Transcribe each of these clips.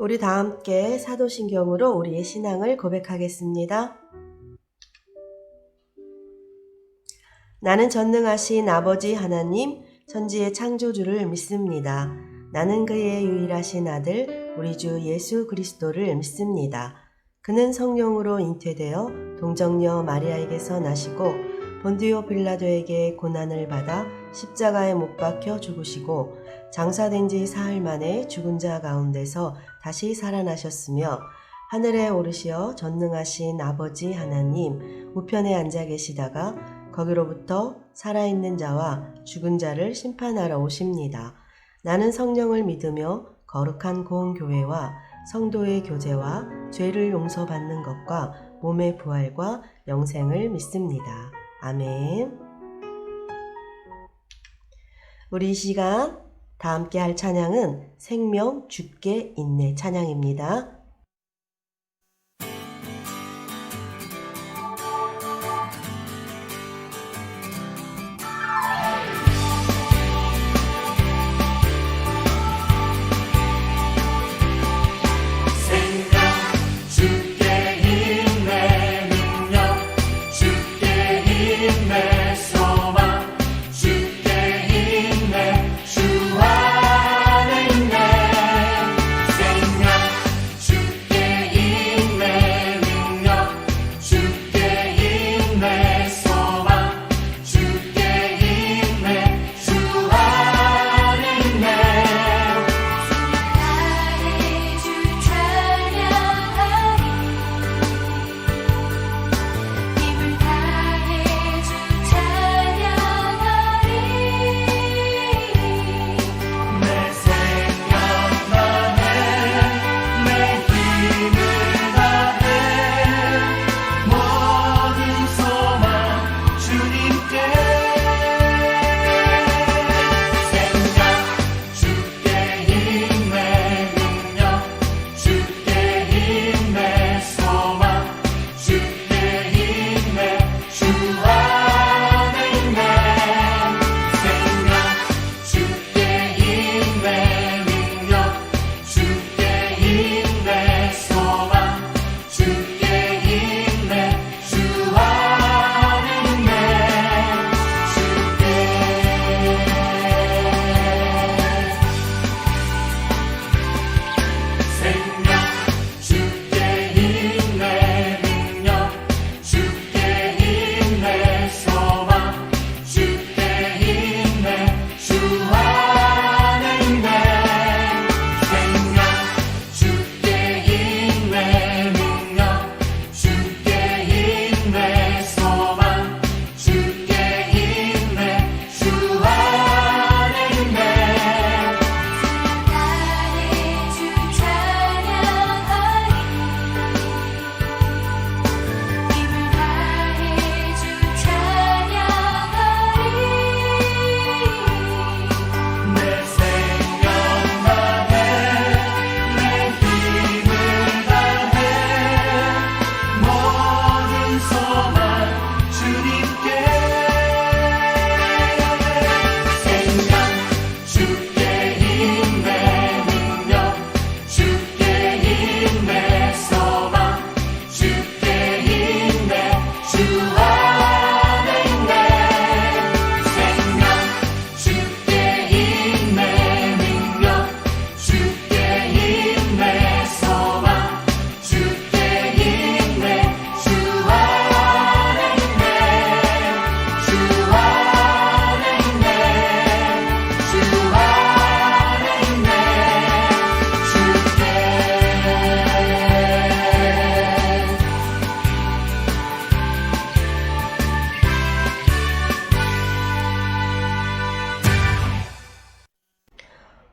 우리 다 함께 사도신경으로 우리의 신앙을 고백하겠습니다. 나는 전능하신 아버지 하나님, 천지의 창조주를 믿습니다. 나는 그의 유일하신 아들, 우리 주 예수 그리스도를 믿습니다. 그는 성령으로 잉태되어 동정녀 마리아에게서 나시고 본디오 빌라도에게 고난을 받아 십자가에 못 박혀 죽으시고 장사된 지 사흘 만에 죽은 자 가운데서 다시 살아나셨으며 하늘에 오르시어 전능하신 아버지 하나님 우편에 앉아 계시다가 거기로부터 살아있는 자와 죽은 자를 심판하러 오십니다. 나는 성령을 믿으며 거룩한 공교회와 성도의 교제와 죄를 용서받는 것과 몸의 부활과 영생을 믿습니다. 아멘. 우리 이 시간 다 함께 할 찬양은 생명 주께 있네 찬양입니다.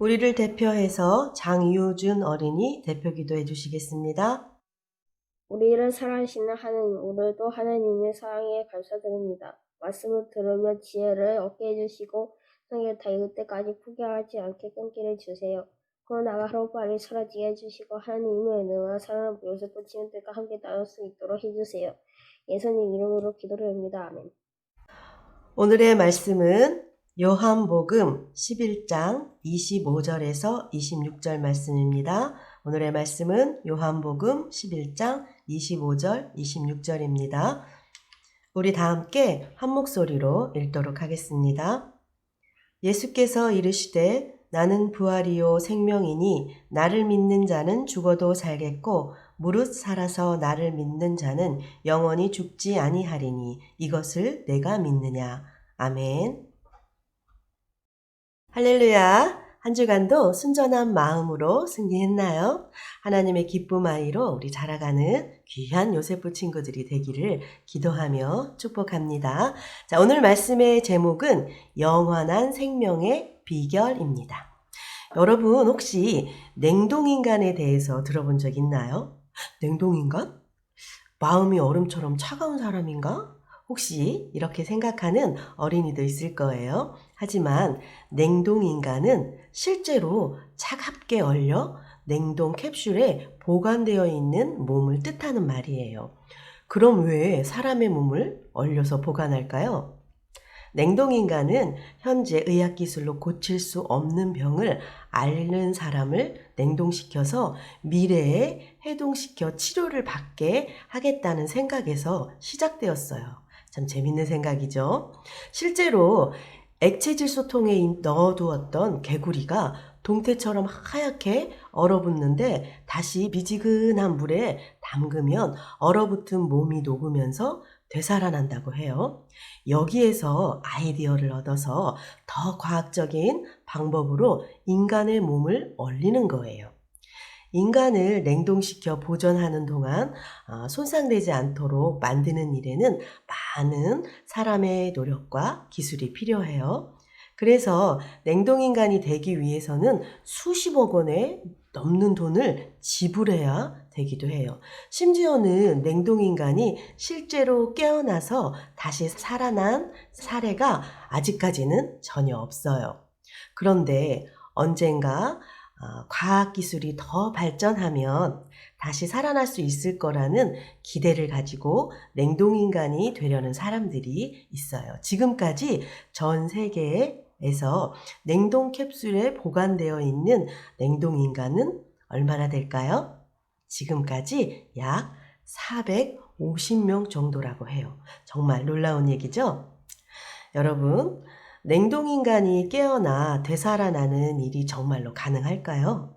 우리를 대표해서 장유준 어린이 대표 기도해 주시겠습니다. 우리를 사랑하시는 하나님, 오늘도 하나님의 사랑에 감사드립니다. 말씀을 들으며 지혜를 얻게 해주시고 성경을 다 읽을 때까지 포기하지 않게 끊기를 주세요. 코로나가 하루빨리 사라지게 해주시고 하나님의 은혜와 사랑을 무엇을 뻗치는 때가 함께 나눌 수 있도록 해주세요. 예수님 이름으로 기도를 합니다. 아멘. 오늘의 말씀은 요한복음 11장 25절에서 26절 말씀입니다. 오늘의 말씀은 요한복음 11장 25절, 26절입니다. 우리 다 함께 한 목소리로 읽도록 하겠습니다. 예수께서 이르시되 나는 부활이요 생명이니 나를 믿는 자는 죽어도 살겠고 무릇 살아서 나를 믿는 자는 영원히 죽지 아니하리니 이것을 내가 믿느냐. 아멘. 할렐루야. 한 주간도 순전한 마음으로 승리했나요? 하나님의 기쁨 아이로 우리 자라가는 귀한 요세프 친구들이 되기를 기도하며 축복합니다. 자, 오늘 말씀의 제목은 영원한 생명의 비결입니다. 여러분 혹시 냉동인간에 대해서 들어본 적 있나요? 냉동인간? 마음이 얼음처럼 차가운 사람인가? 혹시 이렇게 생각하는 어린이도 있을 거예요. 하지만 냉동인간은 실제로 차갑게 얼려 냉동 캡슐에 보관되어 있는 몸을 뜻하는 말이에요. 그럼 왜 사람의 몸을 얼려서 보관할까요? 냉동인간은 현재 의학기술로 고칠 수 없는 병을 앓는 사람을 냉동시켜서 미래에 해동시켜 치료를 받게 하겠다는 생각에서 시작되었어요. 참 재밌는 생각이죠. 실제로 액체질소통에 넣어두었던 개구리가 동태처럼 하얗게 얼어붙는데 다시 미지근한 물에 담그면 얼어붙은 몸이 녹으면서 되살아난다고 해요. 여기에서 아이디어를 얻어서 더 과학적인 방법으로 인간의 몸을 얼리는 거예요. 인간을 냉동시켜 보존하는 동안 손상되지 않도록 만드는 일에는 많은 사람의 노력과 기술이 필요해요. 그래서 냉동인간이 되기 위해서는 수십억 원에 넘는 돈을 지불해야 되기도 해요. 심지어는 냉동인간이 실제로 깨어나서 다시 살아난 사례가 아직까지는 전혀 없어요. 그런데 언젠가 과학기술이 더 발전하면 다시 살아날 수 있을 거라는 기대를 가지고 냉동인간이 되려는 사람들이 있어요. 지금까지 전 세계에서 냉동 캡슐에 보관되어 있는 냉동인간은 얼마나 될까요? 지금까지 약 450명 정도라고 해요. 정말 놀라운 얘기죠? 여러분, 냉동인간이 깨어나 되살아나는 일이 정말로 가능할까요?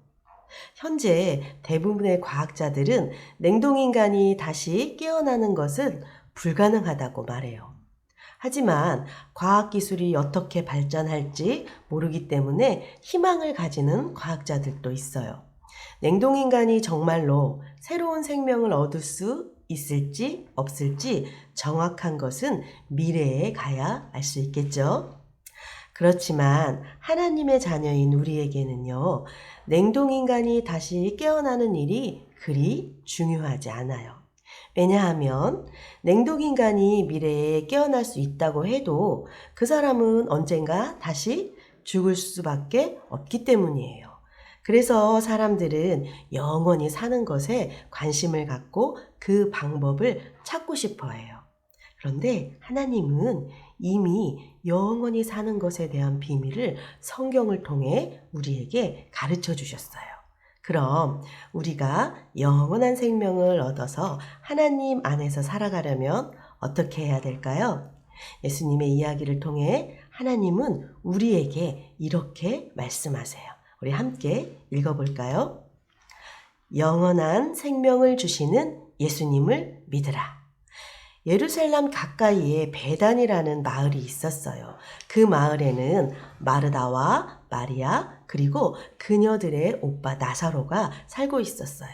현재 대부분의 과학자들은 냉동인간이 다시 깨어나는 것은 불가능하다고 말해요. 하지만 과학기술이 어떻게 발전할지 모르기 때문에 희망을 가지는 과학자들도 있어요. 냉동인간이 정말로 새로운 생명을 얻을 수 있을지 없을지 정확한 것은 미래에 가야 알 수 있겠죠. 그렇지만 하나님의 자녀인 우리에게는요, 냉동인간이 다시 깨어나는 일이 그리 중요하지 않아요. 왜냐하면 냉동인간이 미래에 깨어날 수 있다고 해도 그 사람은 언젠가 다시 죽을 수밖에 없기 때문이에요. 그래서 사람들은 영원히 사는 것에 관심을 갖고 그 방법을 찾고 싶어 해요. 그런데 하나님은 이미 영원히 사는 것에 대한 비밀을 성경을 통해 우리에게 가르쳐 주셨어요. 그럼 우리가 영원한 생명을 얻어서 하나님 안에서 살아가려면 어떻게 해야 될까요? 예수님의 이야기를 통해 하나님은 우리에게 이렇게 말씀하세요. 우리 함께 읽어볼까요? 영원한 생명을 주시는 예수님을 믿으라. 예루살렘 가까이에 베단이라는 마을이 있었어요. 그 마을에는 마르다와 마리아 그리고 그녀들의 오빠 나사로가 살고 있었어요.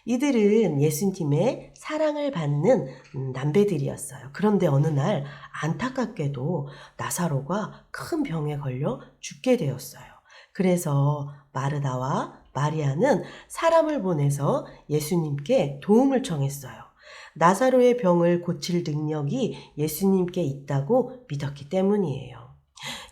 이들은 예수님의 사랑을 받는 남배들이었어요. 그런데 어느 날 안타깝게도 나사로가 큰 병에 걸려 죽게 되었어요. 그래서 마르다와 마리아는 사람을 보내서 예수님께 도움을 청했어요. 나사로의 병을 고칠 능력이 예수님께 있다고 믿었기 때문이에요.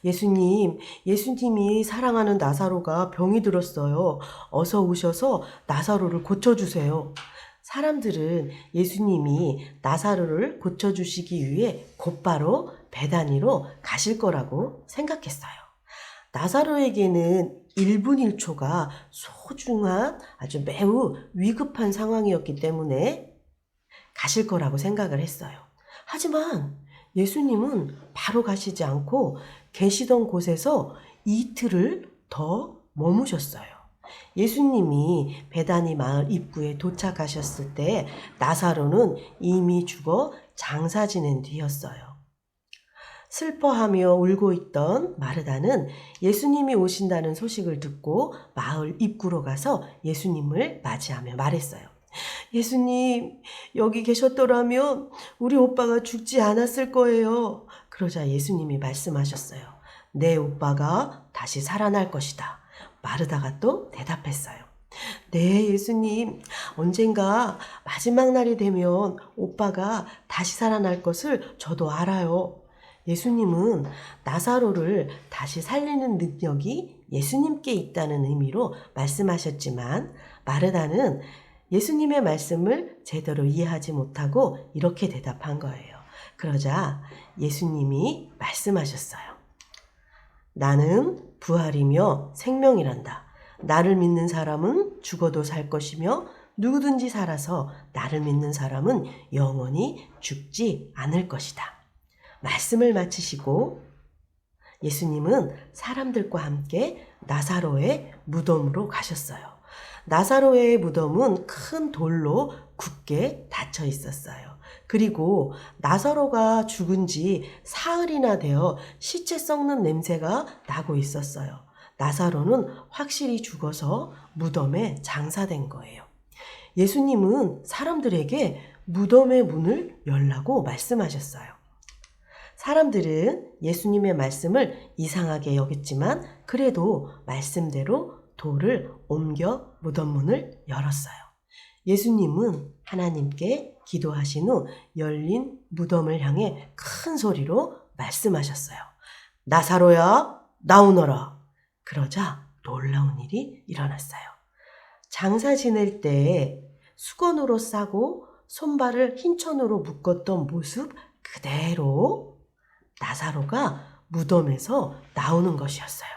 예수님이 사랑하는 나사로가 병이 들었어요. 어서 오셔서 나사로를 고쳐주세요. 사람들은 예수님이 나사로를 고쳐주시기 위해 곧바로 베다니로 가실 거라고 생각했어요. 나사로에게는 1분 1초가 소중한 아주 매우 위급한 상황이었기 때문에 가실 거라고 생각을 했어요. 하지만 예수님은 바로 가시지 않고 계시던 곳에서 이틀을 더 머무셨어요. 예수님이 베다니 마을 입구에 도착하셨을 때 나사로는 이미 죽어 장사 지낸 뒤였어요. 슬퍼하며 울고 있던 마르다는 예수님이 오신다는 소식을 듣고 마을 입구로 가서 예수님을 맞이하며 말했어요. 예수님, 여기 계셨더라면 우리 오빠가 죽지 않았을 거예요. 그러자 예수님이 말씀하셨어요. 내 오빠가 다시 살아날 것이다. 마르다가 또 대답했어요. 네, 예수님. 언젠가 마지막 날이 되면 오빠가 다시 살아날 것을 저도 알아요. 예수님은 나사로를 다시 살리는 능력이 예수님께 있다는 의미로 말씀하셨지만 마르다는 예수님의 말씀을 제대로 이해하지 못하고 이렇게 대답한 거예요. 그러자 예수님이 말씀하셨어요. 나는 부활이며 생명이란다. 나를 믿는 사람은 죽어도 살 것이며 누구든지 살아서 나를 믿는 사람은 영원히 죽지 않을 것이다. 말씀을 마치시고 예수님은 사람들과 함께 나사로의 무덤으로 가셨어요. 나사로의 무덤은 큰 돌로 굳게 닫혀 있었어요. 그리고 나사로가 죽은 지 사흘이나 되어 시체 썩는 냄새가 나고 있었어요. 나사로는 확실히 죽어서 무덤에 장사된 거예요. 예수님은 사람들에게 무덤의 문을 열라고 말씀하셨어요. 사람들은 예수님의 말씀을 이상하게 여겼지만 그래도 말씀대로 돌을 옮겨 무덤문을 열었어요. 예수님은 하나님께 기도하신 후 열린 무덤을 향해 큰 소리로 말씀하셨어요. 나사로야, 나오너라. 그러자 놀라운 일이 일어났어요. 장사 지낼 때 수건으로 싸고 손발을 흰천으로 묶었던 모습 그대로 나사로가 무덤에서 나오는 것이었어요.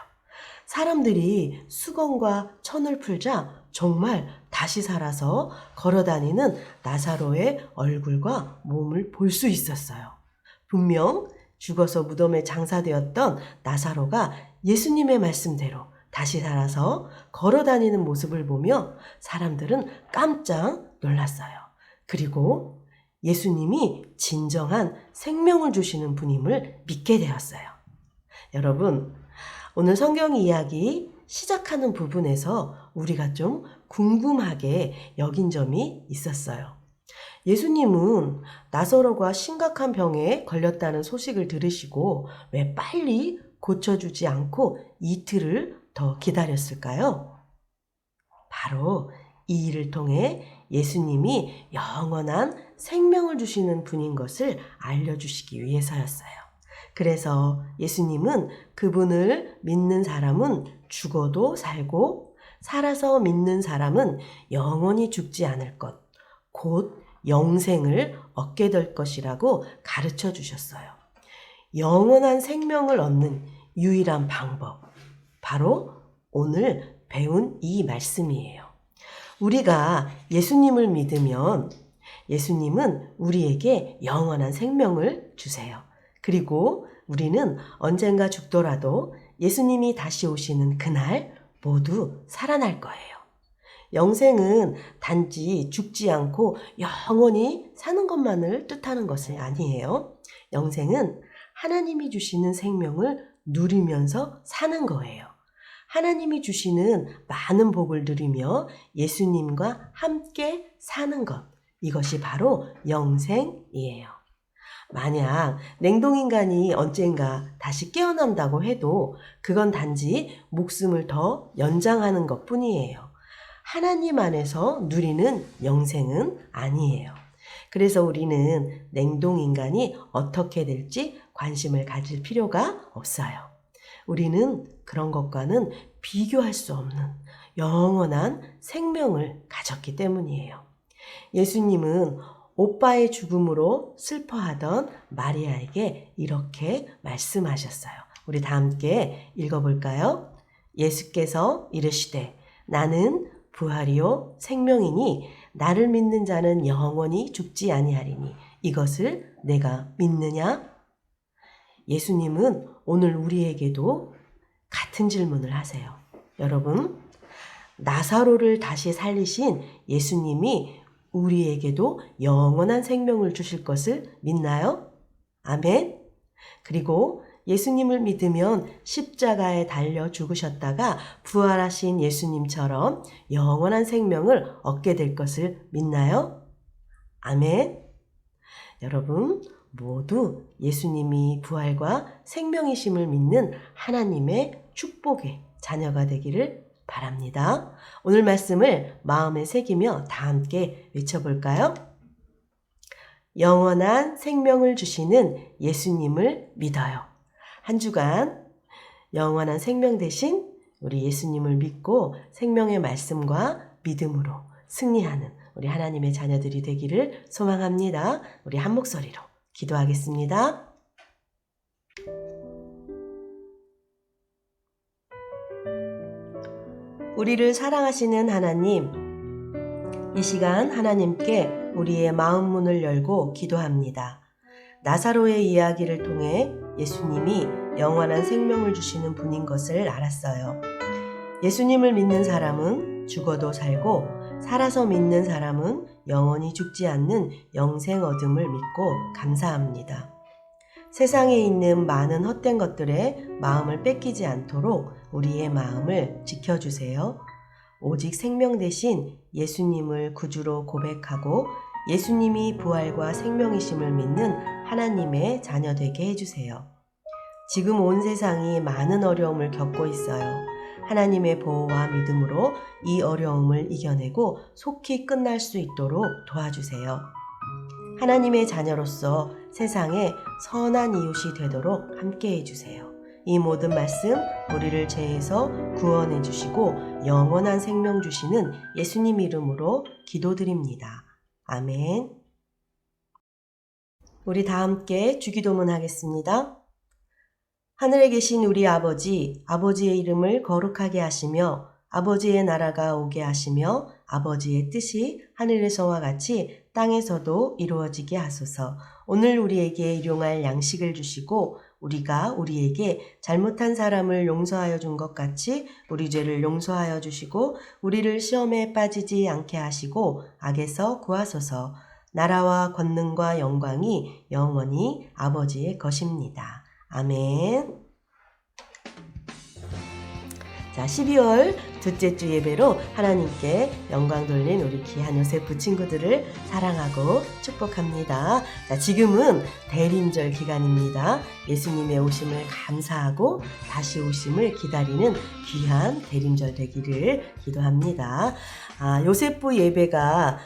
사람들이 수건과 천을 풀자 정말 다시 살아서 걸어다니는 나사로의 얼굴과 몸을 볼 수 있었어요. 분명 죽어서 무덤에 장사되었던 나사로가 예수님의 말씀대로 다시 살아서 걸어다니는 모습을 보며 사람들은 깜짝 놀랐어요. 그리고 예수님이 진정한 생명을 주시는 분임을 믿게 되었어요. 여러분, 오늘 성경 이야기 시작하는 부분에서 우리가 좀 궁금하게 여긴 점이 있었어요. 예수님은 나사로가 심각한 병에 걸렸다는 소식을 들으시고 왜 빨리 고쳐주지 않고 이틀을 더 기다렸을까요? 바로 이 일을 통해 예수님이 영원한 생명을 주시는 분인 것을 알려주시기 위해서였어요. 그래서 예수님은 그분을 믿는 사람은 죽어도 살고 살아서 믿는 사람은 영원히 죽지 않을 것, 곧 영생을 얻게 될 것이라고 가르쳐 주셨어요. 영원한 생명을 얻는 유일한 방법, 바로 오늘 배운 이 말씀이에요. 우리가 예수님을 믿으면 예수님은 우리에게 영원한 생명을 주세요. 그리고 우리는 언젠가 죽더라도 예수님이 다시 오시는 그날 모두 살아날 거예요. 영생은 단지 죽지 않고 영원히 사는 것만을 뜻하는 것이 아니에요. 영생은 하나님이 주시는 생명을 누리면서 사는 거예요. 하나님이 주시는 많은 복을 누리며 예수님과 함께 사는 것, 이것이 바로 영생이에요. 만약 냉동인간이 언젠가 다시 깨어난다고 해도 그건 단지 목숨을 더 연장하는 것뿐이에요. 하나님 안에서 누리는 영생은 아니에요. 그래서 우리는 냉동인간이 어떻게 될지 관심을 가질 필요가 없어요. 우리는 그런 것과는 비교할 수 없는 영원한 생명을 가졌기 때문이에요. 예수님은 오빠의 죽음으로 슬퍼하던 마리아에게 이렇게 말씀하셨어요. 우리 다 함께 읽어볼까요? 예수께서 이르시되 나는 부활이요 생명이니 나를 믿는 자는 영원히 죽지 아니하리니 이것을 내가 믿느냐? 예수님은 오늘 우리에게도 같은 질문을 하세요. 여러분, 나사로를 다시 살리신 예수님이 우리에게도 영원한 생명을 주실 것을 믿나요? 아멘. 그리고 예수님을 믿으면 십자가에 달려 죽으셨다가 부활하신 예수님처럼 영원한 생명을 얻게 될 것을 믿나요? 아멘. 여러분 모두 예수님이 부활과 생명이심을 믿는 하나님의 축복의 자녀가 되기를 바랍니다. 오늘 말씀을 마음에 새기며 다 함께 외쳐볼까요? 영원한 생명을 주시는 예수님을 믿어요. 한 주간 영원한 생명 대신 우리 예수님을 믿고 생명의 말씀과 믿음으로 승리하는 우리 하나님의 자녀들이 되기를 소망합니다. 우리 한 목소리로 기도하겠습니다. 우리를 사랑하시는 하나님, 이 시간 하나님께 우리의 마음 문을 열고 기도합니다. 나사로의 이야기를 통해 예수님이 영원한 생명을 주시는 분인 것을 알았어요. 예수님을 믿는 사람은 죽어도 살고 살아서 믿는 사람은 영원히 죽지 않는 영생 얻음을 믿고 감사합니다. 세상에 있는 많은 헛된 것들에 마음을 뺏기지 않도록 우리의 마음을 지켜주세요. 오직 생명 대신 예수님을 구주로 고백하고 예수님이 부활과 생명이심을 믿는 하나님의 자녀 되게 해주세요. 지금 온 세상이 많은 어려움을 겪고 있어요. 하나님의 보호와 믿음으로 이 어려움을 이겨내고 속히 끝날 수 있도록 도와주세요. 하나님의 자녀로서 세상에 선한 이웃이 되도록 함께 해주세요. 이 모든 말씀 우리를 죄에서 구원해 주시고 영원한 생명 주시는 예수님 이름으로 기도드립니다. 아멘. 우리 다 함께 주기도문 하겠습니다. 하늘에 계신 우리 아버지, 아버지의 이름을 거룩하게 하시며 아버지의 나라가 오게 하시며 아버지의 뜻이 하늘에서와 같이 땅에서도 이루어지게 하소서. 오늘 우리에게 일용할 양식을 주시고 우리가 우리에게 잘못한 사람을 용서하여 준 것 같이 우리 죄를 용서하여 주시고 우리를 시험에 빠지지 않게 하시고 악에서 구하소서. 나라와 권능과 영광이 영원히 아버지의 것입니다. 아멘. 자, 12월 둘째 주 예배로 하나님께 영광 돌린 우리 귀한 요세프 친구들을 사랑하고 축복합니다. 자, 지금은 대림절 기간입니다. 예수님의 오심을 감사하고 다시 오심을 기다리는 귀한 대림절 되기를 기도합니다. 요세프 예배가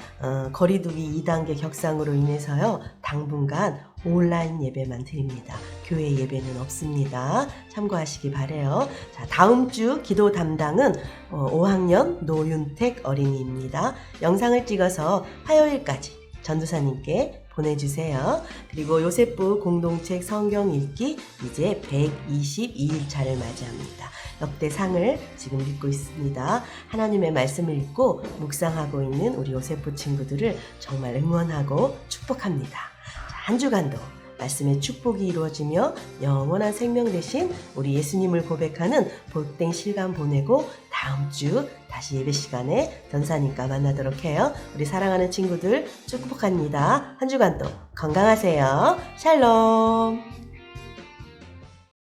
거리두기 2단계 격상으로 인해서요, 당분간 온라인 예배만 드립니다. 교회 예배는 없습니다. 참고하시기 바래요. 자, 다음 주 기도 담당은 5학년 노윤택 어린이입니다. 영상을 찍어서 화요일까지 전도사님께 보내주세요. 그리고 요세프 공동책 성경 읽기 이제 122일차를 맞이합니다. 역대 상을 지금 읽고 있습니다. 하나님의 말씀을 읽고 묵상하고 있는 우리 요세프 친구들을 정말 응원하고 축복합니다. 한 주간도 말씀의 축복이 이루어지며 영원한 생명 되신 우리 예수님을 고백하는 복된 시간 보내고 다음 주 다시 예배 시간에 전사님과 만나도록 해요. 우리 사랑하는 친구들 축복합니다. 한 주간도 건강하세요. 샬롬.